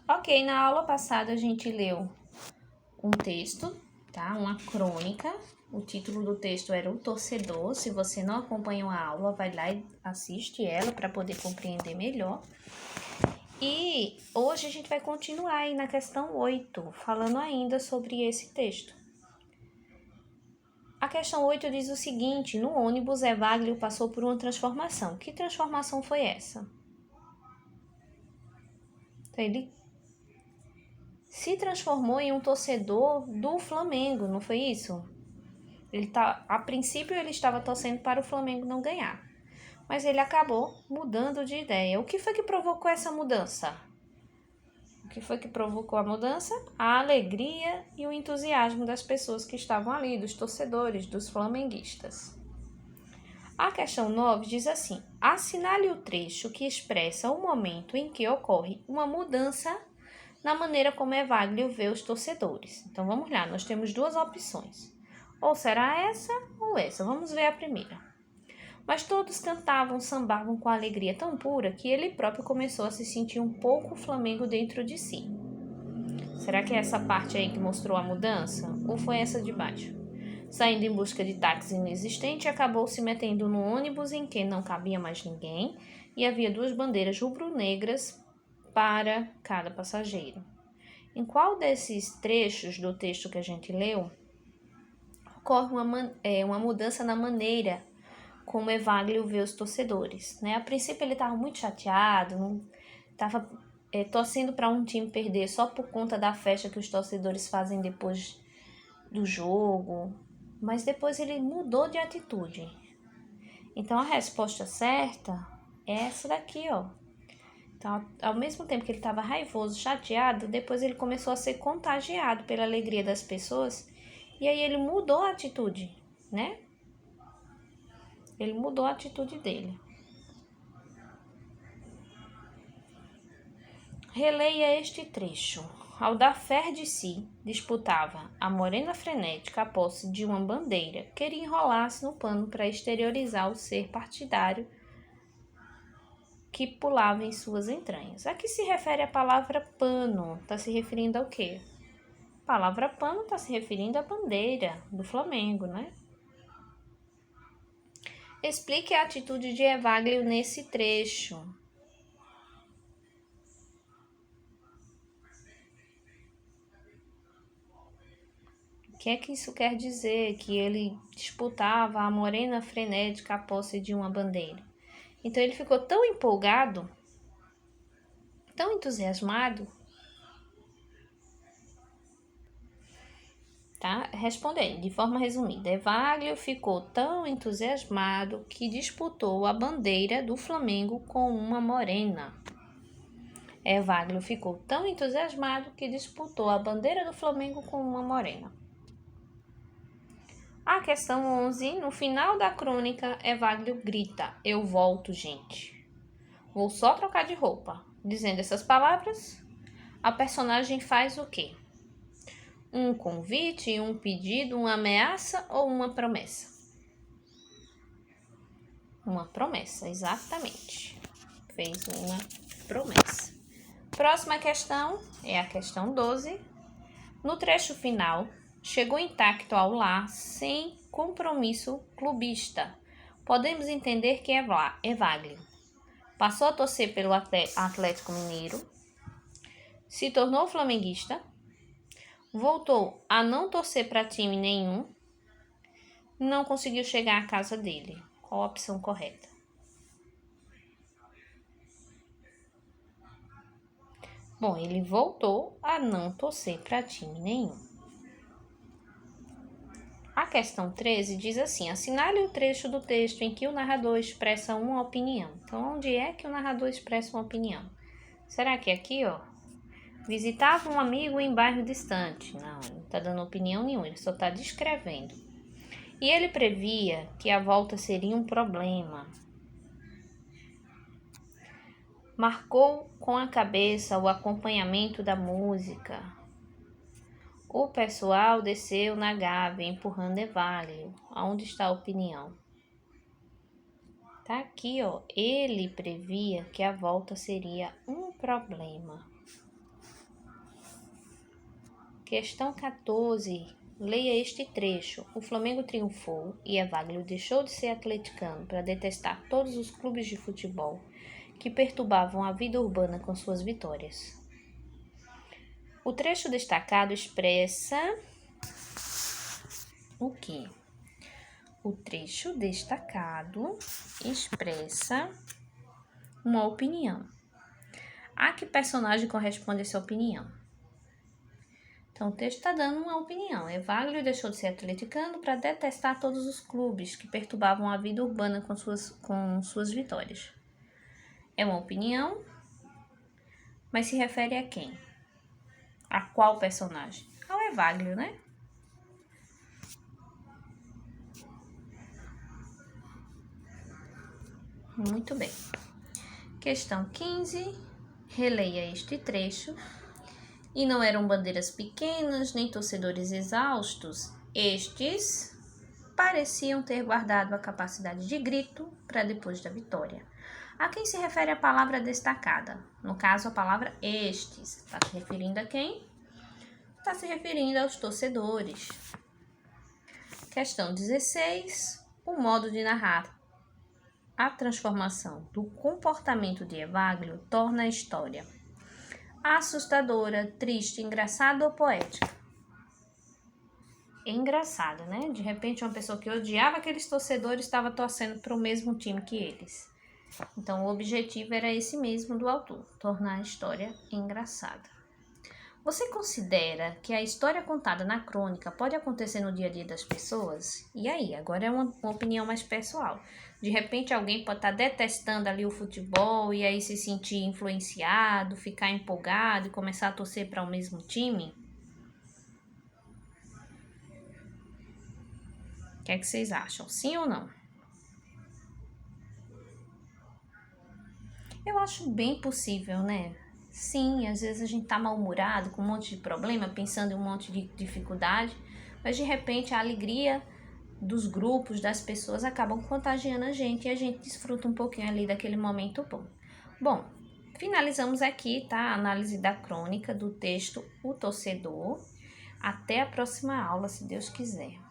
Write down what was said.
Ok, na aula passada a gente leu um texto, tá? Uma crônica. O título do texto era O Torcedor. Se você não acompanhou a aula, vai lá e assiste ela para poder compreender melhor. E hoje a gente vai continuar aí na questão 8, falando ainda sobre esse texto. A questão 8 diz o seguinte: no ônibus, Evagrio passou por uma transformação. Que transformação foi essa? Então, ele se transformou em um torcedor do Flamengo, não foi isso? A princípio ele estava torcendo para o Flamengo não ganhar, mas ele acabou mudando de ideia. O que foi que provocou essa mudança? O que foi que provocou a mudança? A alegria e o entusiasmo das pessoas que estavam ali, dos torcedores, dos flamenguistas. A questão 9 diz assim: assinale o trecho que expressa o momento em que ocorre uma mudança na maneira como Evagrio vê os torcedores. Então vamos lá, nós temos duas opções. Ou será essa ou essa. Vamos ver a primeira. Mas todos cantavam, sambavam com alegria tão pura que ele próprio começou a se sentir um pouco Flamengo dentro de si. Será que é essa parte aí que mostrou a mudança? Ou foi essa de baixo? Saindo em busca de táxi inexistente, acabou se metendo no ônibus em que não cabia mais ninguém e havia duas bandeiras rubro-negras para cada passageiro. Em qual desses trechos do texto que a gente leu ocorre uma mudança na maneira como Evagrio vê os torcedores, né? A princípio ele estava muito chateado, estava torcendo para um time perder só por conta da festa que os torcedores fazem depois do jogo, mas depois ele mudou de atitude. Então a resposta certa é essa daqui, ó. Então, ao mesmo tempo que ele estava raivoso, chateado, depois ele começou a ser contagiado pela alegria das pessoas e aí ele mudou a atitude, né? Ele mudou a atitude dele. Releia este trecho. Ao dar fé de si, disputava a morena frenética a posse de uma bandeira, queria enrolar-se no pano para exteriorizar o ser partidário que pulava em suas entranhas. A que se refere a palavra pano? Está se referindo ao quê? A palavra pano está se referindo à bandeira do Flamengo, né? Explique a atitude de Evagrio nesse trecho. O que é que isso quer dizer? Que ele disputava a morena frenética a posse de uma bandeira. Então ele ficou tão empolgado, tão entusiasmado, tá? Respondendo de forma resumida, Evagrio ficou tão entusiasmado que disputou a bandeira do Flamengo com uma morena. Evagrio ficou tão entusiasmado que disputou a bandeira do Flamengo com uma morena. A questão 11, no final da crônica, Evagrio grita: eu volto, gente. Vou só trocar de roupa. Dizendo essas palavras, a personagem faz o quê? Um convite, um pedido, uma ameaça ou uma promessa? Uma promessa, exatamente. Fez uma promessa. Próxima questão é a questão 12. No trecho final, chegou intacto ao lar sem compromisso clubista. Podemos entender que Evagrio passou a torcer pelo Atlético Mineiro, se tornou flamenguista, voltou a não torcer para time nenhum, não conseguiu chegar à casa dele. Qual a opção correta? Bom, ele voltou a não torcer para time nenhum. A questão 13 diz assim: assinale o trecho do texto em que o narrador expressa uma opinião. Então, onde é que o narrador expressa uma opinião? Será que é aqui, ó? Visitava um amigo em bairro distante. Não, ele não está dando opinião nenhuma, ele só está descrevendo. E ele previa que a volta seria um problema. Marcou com a cabeça o acompanhamento da música. O pessoal desceu na gávea, empurrando Evagrio. Aonde está a opinião? Tá aqui, ó. Ele previa que a volta seria um problema. Questão 14. Leia este trecho. O Flamengo triunfou e Evaglio deixou de ser atleticano para detestar todos os clubes de futebol que perturbavam a vida urbana com suas vitórias. O trecho destacado expressa o quê? O trecho destacado expressa uma opinião. A que personagem corresponde essa opinião? Então, o texto está dando uma opinião. Evaglio deixou de ser atleticano para detestar todos os clubes que perturbavam a vida urbana com suas vitórias. É uma opinião, mas se refere a quem? A qual personagem? Ao Evaglio, né? Muito bem. Questão 15. Releia este trecho. E não eram bandeiras pequenas, nem torcedores exaustos. Estes pareciam ter guardado a capacidade de grito para depois da vitória. A quem se refere a palavra destacada? No caso, a palavra estes. Está se referindo a quem? Está se referindo aos torcedores. Questão 16. O modo de narrar a transformação do comportamento de Evaglio torna a história assustadora, triste, engraçada ou poética? É engraçada, né? De repente, uma pessoa que odiava aqueles torcedores estava torcendo para o mesmo time que eles. Então, o objetivo era esse mesmo do autor, tornar a história engraçada. Você considera que a história contada na crônica pode acontecer no dia a dia das pessoas? E aí? Agora é uma opinião mais pessoal. De repente, alguém pode estar detestando ali o futebol e aí se sentir influenciado, ficar empolgado e começar a torcer para o mesmo time? O que é que vocês acham? Sim ou não? Eu acho bem possível, né? Sim, às vezes a gente tá mal-humorado, com um monte de problema, pensando em um monte de dificuldade, mas de repente a alegria dos grupos, das pessoas, acabam contagiando a gente e a gente desfruta um pouquinho ali daquele momento bom. Bom, finalizamos aqui, tá? A análise da crônica do texto O Torcedor. Até a próxima aula, se Deus quiser.